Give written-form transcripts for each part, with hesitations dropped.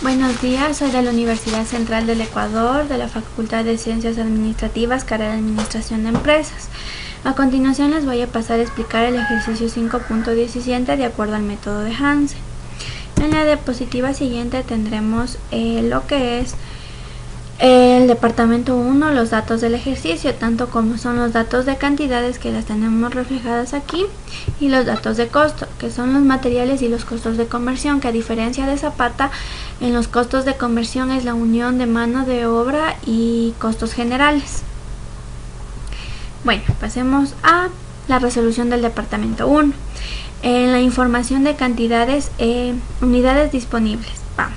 Buenos días, soy de la Universidad Central del Ecuador, de la Facultad de Ciencias Administrativas, carrera de Administración de Empresas. A continuación les voy a pasar a explicar el ejercicio 5.17 de acuerdo al método de Hansen. En la diapositiva siguiente tendremos lo que es el departamento 1, los datos del ejercicio, tanto como son los datos de cantidades que las tenemos reflejadas aquí y los datos de costo, que son los materiales y los costos de conversión, que a diferencia de Zapata, en los costos de conversión es la unión de mano de obra y costos generales. Bueno, pasemos a la resolución del departamento 1. En la información de cantidades, unidades disponibles, vamos.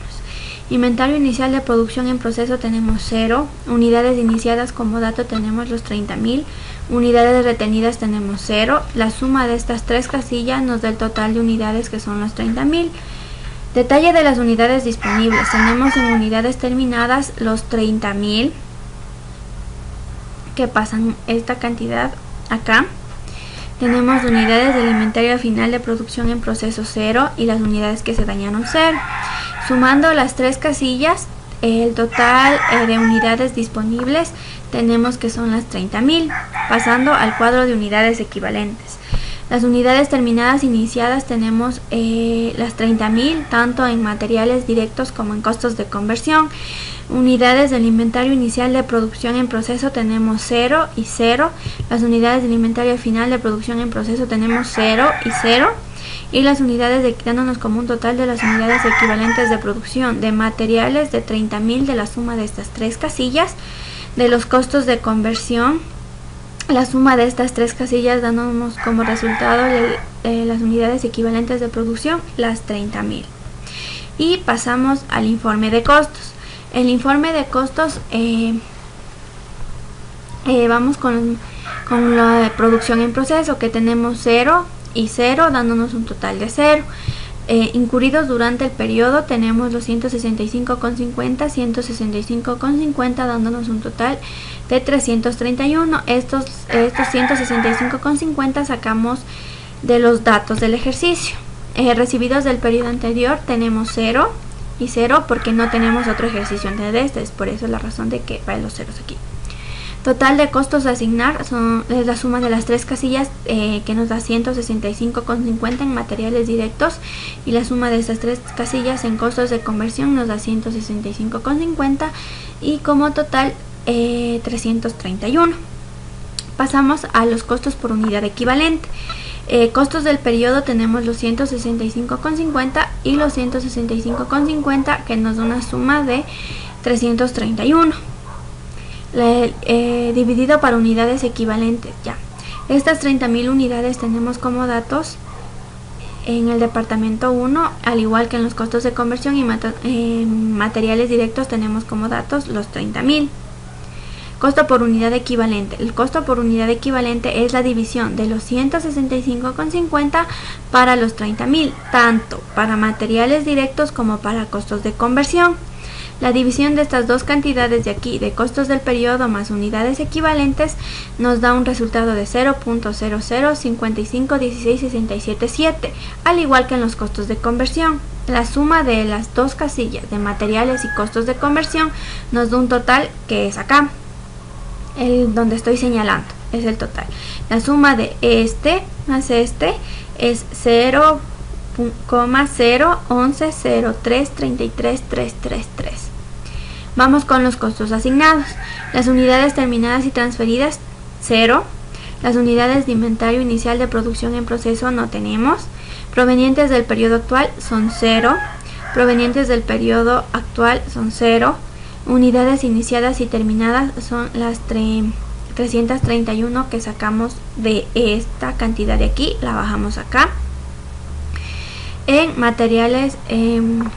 Inventario inicial de producción en proceso tenemos 0, unidades iniciadas como dato tenemos los 30.000, unidades retenidas tenemos 0, la suma de estas tres casillas nos da el total de unidades que son los 30.000. Detalle de las unidades disponibles, tenemos en unidades terminadas los 30.000, que pasan esta cantidad acá. Tenemos unidades del inventario final de producción en proceso 0 y las unidades que se dañaron 0. Sumando las tres casillas, el total de unidades disponibles tenemos que son las 30.000, pasando al cuadro de unidades equivalentes. Las unidades terminadas iniciadas tenemos las 30.000, tanto en materiales directos como en costos de conversión. Unidades del inventario inicial de producción en proceso tenemos 0 y 0. Las unidades del inventario final de producción en proceso tenemos 0 y 0. Y las unidades quedándonos como un total de las unidades equivalentes de producción de materiales de 30.000 de la suma de estas tres casillas, de los costos de conversión, la suma de estas tres casillas dándonos como resultado las unidades equivalentes de producción, las 30.000. Y pasamos al informe de costos. El informe de costos, vamos con la de producción en proceso, que tenemos 0 y 0, dándonos un total de 0. Incurridos durante el periodo tenemos los 165,50, 165,50, dándonos un total de 331. Estos 165,50 sacamos de los datos del ejercicio. Recibidos del periodo anterior tenemos 0 y 0 porque no tenemos otro ejercicio antes de este, es por eso la razón de que va los ceros aquí. Total de costos a asignar es la suma de las tres casillas que nos da 165,50 en materiales directos y la suma de estas tres casillas en costos de conversión nos da 165,50 y como total 331. Pasamos a los costos por unidad equivalente. Costos del periodo tenemos los 165,50 y los 165,50 que nos da una suma de 331. Dividido para unidades equivalentes, ya. Estas 30.000 unidades tenemos como datos en el departamento 1, al igual que en los costos de conversión y materiales directos tenemos como datos los 30.000. Costo por unidad equivalente. El costo por unidad equivalente es la división de los 165,50 para los 30.000, tanto para materiales directos como para costos de conversión. La división de estas dos cantidades de aquí, de costos del periodo más unidades equivalentes, nos da un resultado de 0.00551667, al igual que en los costos de conversión. La suma de las dos casillas de materiales y costos de conversión nos da un total que es acá, donde estoy señalando, es el total. La suma de este más este es 0,011033333. Vamos con los costos asignados. Las unidades terminadas y transferidas, 0. Las unidades de inventario inicial de producción en proceso no tenemos. Provenientes del periodo actual son 0. Provenientes del periodo actual son 0. Unidades iniciadas y terminadas son las 331 que sacamos de esta cantidad de aquí, la bajamos acá. En materiales,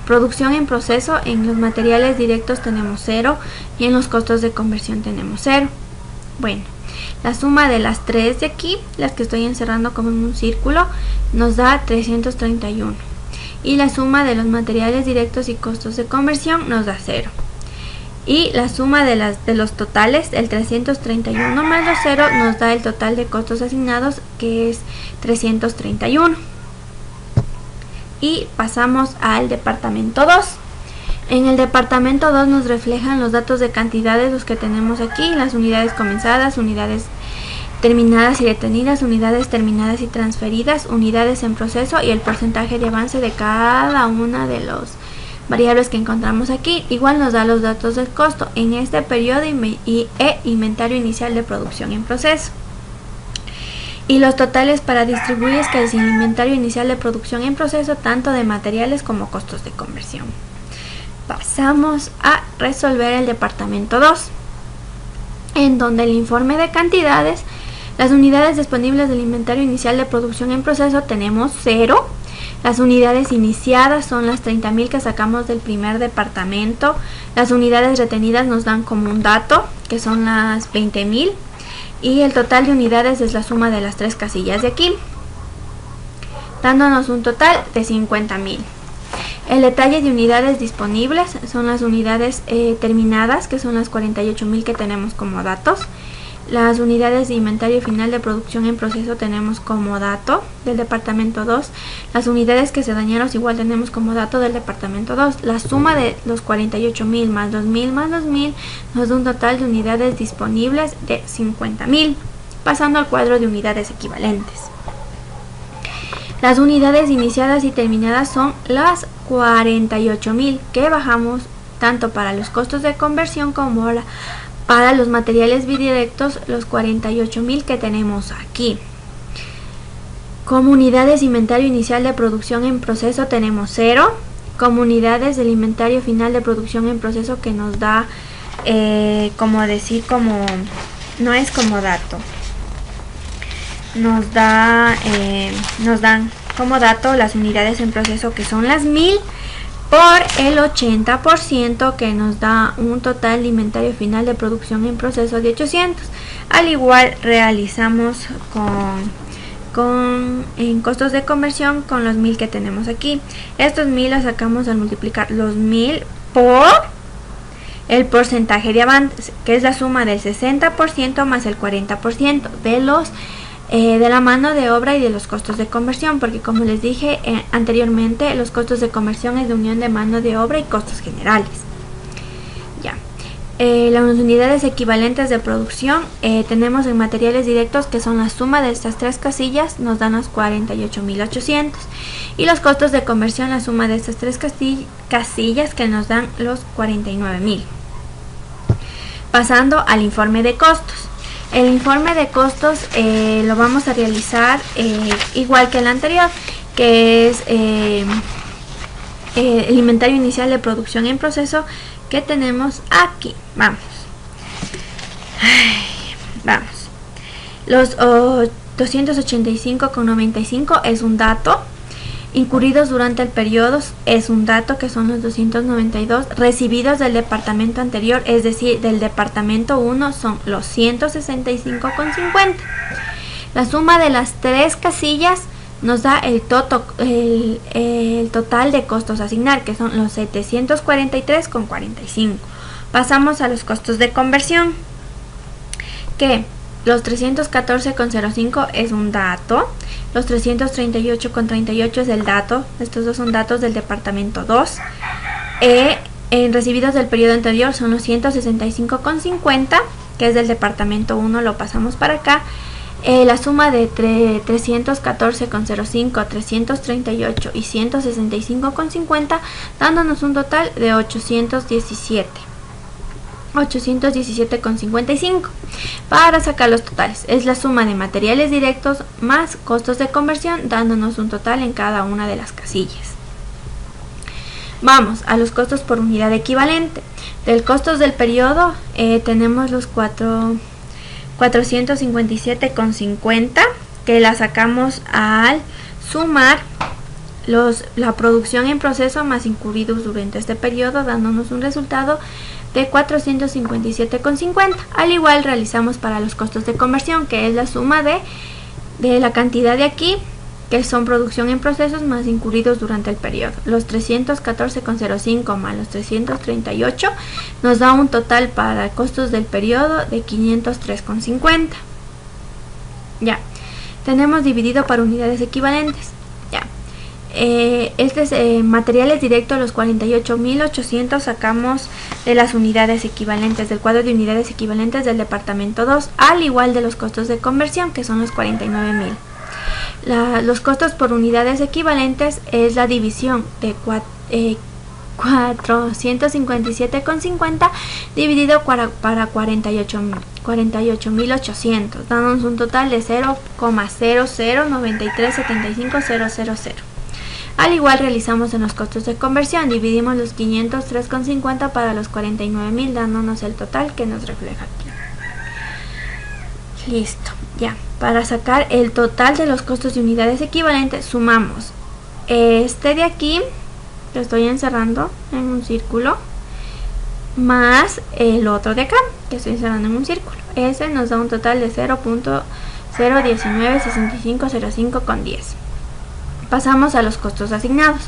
producción en proceso, en los materiales directos tenemos 0 y en los costos de conversión tenemos 0. Bueno, la suma de las tres de aquí, las que estoy encerrando como en un círculo, nos da 331. Y la suma de los materiales directos y costos de conversión nos da 0. Y la suma de los totales, el 331 más los 0, nos da el total de costos asignados, que es 331. Y pasamos al departamento 2. En el departamento 2 nos reflejan los datos de cantidades, los que tenemos aquí, las unidades comenzadas, unidades terminadas y detenidas, unidades terminadas y transferidas, unidades en proceso y el porcentaje de avance de cada una de los variables que encontramos aquí. Igual nos da los datos del costo en este periodo e inventario inicial de producción en proceso. Y los totales para distribuir es que es el inventario inicial de producción en proceso, tanto de materiales como costos de conversión. Pasamos a resolver el departamento 2, en donde el informe de cantidades, las unidades disponibles del inventario inicial de producción en proceso tenemos 0. Las unidades iniciadas son las 30.000 que sacamos del primer departamento. Las unidades retenidas nos dan como un dato, que son las 20.000. Y el total de unidades es la suma de las 3 casillas de aquí, dándonos un total de 50.000. El detalle de unidades disponibles son las unidades terminadas, que son las 48.000 que tenemos como datos. Las unidades de inventario final de producción en proceso tenemos como dato del departamento 2. Las unidades que se dañaron igual tenemos como dato del departamento 2. La suma de los 48.000 más 2.000 más 2.000 nos da un total de unidades disponibles de 50.000. Pasando al cuadro de unidades equivalentes. Las unidades iniciadas y terminadas son las 48.000 que bajamos tanto para los costos de conversión como para los materiales bidirectos, los 48.000 que tenemos aquí. Como unidades de inventario inicial de producción en proceso tenemos 0. Como unidades del inventario final de producción en proceso que nos da, no es como dato. Nos dan como dato las unidades en proceso que son las 1000 por el 80% que nos da un total de inventario final de producción en proceso de 800. Al igual realizamos en costos de conversión con los 1000 que tenemos aquí. Estos 1000 los sacamos al multiplicar los 1000 por el porcentaje de avance, que es la suma del 60% más el 40% de la mano de obra y de los costos de conversión, porque como les dije anteriormente, los costos de conversión es la unión de mano de obra y costos generales. Ya. Las unidades equivalentes de producción tenemos en materiales directos, que son la suma de estas 3 casillas, nos dan los 48.800, y los costos de conversión, la suma de estas 3 casillas que nos dan los 49.000. Pasando al informe de costos. El informe de costos lo vamos a realizar igual que el anterior, que es el inventario inicial de producción en proceso que tenemos aquí. Vamos. Los 285,95 es un dato. Incurridos durante el periodo es un dato, que son los 292. Recibidos del departamento anterior, es decir, del departamento 1, son los 165,50. La suma de las 3 casillas nos da el total de costos a asignar, que son los 743,45. Pasamos a los costos de conversión, que los 314,05 es un dato. Los 338,38 es el dato. Estos dos son datos del departamento 2. En recibidos del periodo anterior son los 165,50, que es del departamento 1, lo pasamos para acá. La suma de 314,05, 338 y 165,50, dándonos un total de 817,55. Para sacar los totales es la suma de materiales directos más costos de conversión, dándonos un total en cada una de las casillas. Vamos a los costos por unidad equivalente. Del costos del periodo tenemos los 457,50, que la sacamos al sumar la producción en proceso más incurridos durante este periodo, dándonos un resultado de 457,50. Al igual realizamos para los costos de conversión, que es la suma de la cantidad de aquí, que son producción en procesos más incurridos durante el periodo. Los 314,05 más los 338 nos da un total para costos del periodo de 503,50. Ya, tenemos dividido para unidades equivalentes. Ya, Este es materiales directos, los 48.800 sacamos de las unidades equivalentes, del cuadro de unidades equivalentes del departamento 2, al igual de los costos de conversión, que son los 49.000. Los costos por unidades equivalentes es la división de 457,50 dividido para 48.800, dándonos un total de 0,009375000. Al igual realizamos en los costos de conversión, dividimos los 503,50 para los 49.000, dándonos el total que nos refleja aquí. Listo, ya. Para sacar el total de los costos de unidades equivalentes, sumamos este de aquí, lo estoy encerrando en un círculo, más el otro de acá, que estoy encerrando en un círculo. Ese nos da un total de 0.0196505,10. Pasamos a los costos asignados.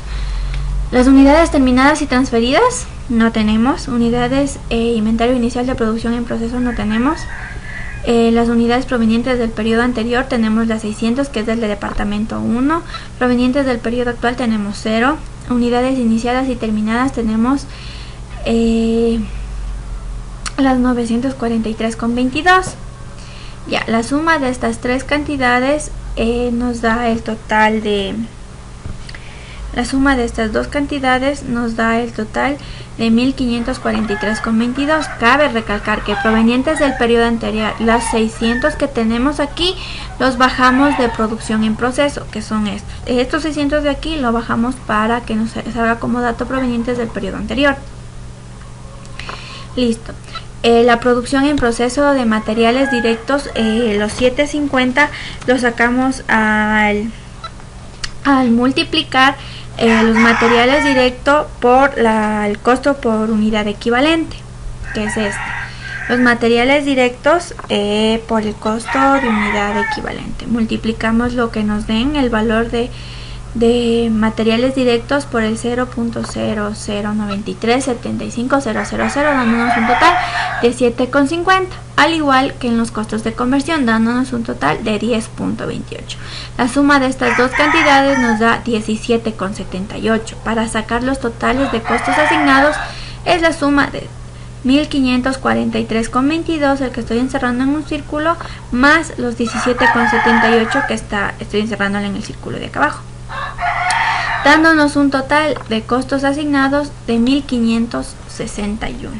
Las unidades terminadas y transferidas no tenemos. Unidades inventario inicial de producción en proceso no tenemos. Las unidades provenientes del periodo anterior tenemos las 600, que es del departamento 1. Provenientes del periodo actual tenemos 0. Unidades iniciadas y terminadas tenemos las 943,22. Ya, la suma de estas tres cantidades nos da el total de... La suma de estas dos cantidades nos da el total de 1543,22. Cabe recalcar que provenientes del periodo anterior, las 600 que tenemos aquí, los bajamos de producción en proceso, que son estos. Estos 600 de aquí lo bajamos para que nos salga como dato provenientes del periodo anterior. Listo. La producción en proceso de materiales directos, los 750 los sacamos al multiplicar los materiales directos por el costo por unidad equivalente, que es este. Los materiales directos por el costo de unidad equivalente. Multiplicamos lo que nos den, el valor de materiales directos, por el 0.009375000, dándonos un total de 7,50, al igual que en los costos de conversión, dándonos un total de 10,28. La suma de estas dos cantidades nos da 17,78. Para sacar los totales de costos asignados es la suma de 1543,22, el que estoy encerrando en un círculo, más los 17,78 que estoy encerrándolo en el círculo de acá abajo, dándonos un total de costos asignados de 1561.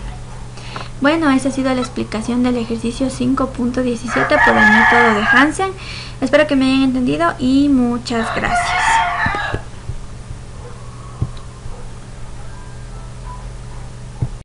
Bueno, esa ha sido la explicación del ejercicio 5.17 por el método de Hansen. Espero que me hayan entendido y muchas gracias.